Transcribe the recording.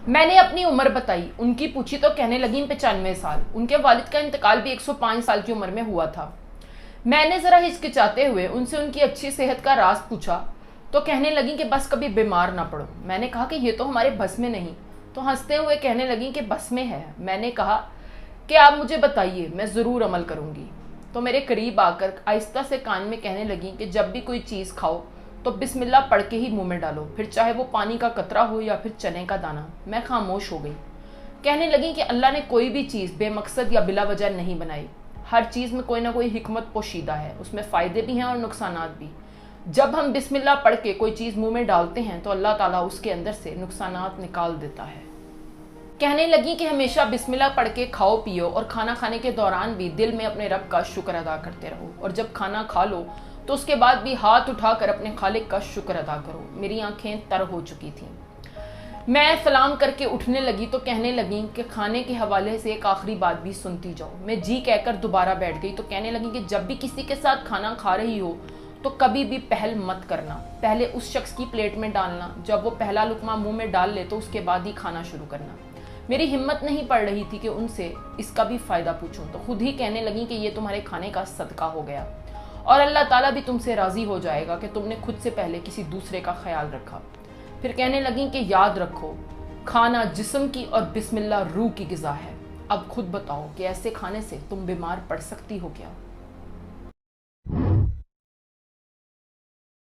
میں نے اپنی عمر بتائی، ان کی پوچھی تو کہنے لگیں 95 سال، ان کے والد کا انتقال بھی 105 سال کی عمر میں ہوا تھا۔ میں نے ذرا ہچکچاتے ہوئے ان سے ان کی اچھی صحت کا راز پوچھا تو کہنے لگیں کہ بس کبھی بیمار نہ پڑو۔ میں نے کہا کہ یہ تو ہمارے بس میں نہیں، تو ہنستے ہوئے کہنے لگیں کہ بس میں ہے۔ میں نے کہا کہ آپ مجھے بتائیے، میں ضرور عمل کروں گی۔ تو میرے قریب آ کر آہستہ سے کان میں کہنے لگیں کہ جب بھی کوئی چیز کھاؤ تو بسم اللہ پڑھ کے ہی منہ میں ڈالو، پھر چاہے وہ پانی کا قطرہ ہو یا پھر چنے کا دانہ۔ میں خاموش ہو گئی۔ کہنے لگیں کہ اللہ نے کوئی بھی چیز بے مقصد یا بلا وجہ نہیں بنائی، ہر چیز میں کوئی نہ کوئی حکمت پوشیدہ ہے، اس میں فائدے بھی ہیں اور نقصانات بھی۔ جب ہم بسم اللہ پڑھ کے کوئی چیز منہ میں ڈالتے ہیں تو اللہ تعالیٰ اس کے اندر سے نقصانات نکال دیتا ہے۔ کہنے لگیں کہ ہمیشہ بسم اللہ پڑھ کے کھاؤ پیو اور کھانا کھانے کے دوران بھی دل میں اپنے رب کا شکر ادا کرتے رہو، اور جب کھانا کھا لو تو اس کے بعد بھی ہاتھ اٹھا کر اپنے خالق کا شکر ادا کرو۔ میری آنکھیں تر ہو چکی تھیں۔ میں سلام کر کے اٹھنے لگی تو کہنے لگیں کہ کھانے کے حوالے سے ایک آخری بات بھی سنتی جاؤ۔ میں جی کہہ کر دوبارہ بیٹھ گئی تو کہنے لگیں کہ جب بھی کسی کے ساتھ کھانا کھا رہی ہو تو کبھی بھی پہل مت کرنا، پہلے اس شخص کی پلیٹ میں ڈالنا، جب وہ پہلا لقمہ منہ میں ڈال لے تو اس کے بعد ہی کھانا شروع کرنا۔ میری ہمت نہیں پڑ رہی تھی کہ ان سے اس کا بھی فائدہ پوچھوں، تو خود ہی کہنے لگیں کہ یہ تمہارے کھانے کا صدقہ ہو گیا، اور اللہ تعالیٰ بھی تم سے راضی ہو جائے گا کہ تم نے خود سے پہلے کسی دوسرے کا خیال رکھا۔ پھر کہنے لگیں کہ یاد رکھو، کھانا جسم کی اور بسم اللہ روح کی غذا ہے۔ اب خود بتاؤ کہ ایسے کھانے سے تم بیمار پڑ سکتی ہو کیا؟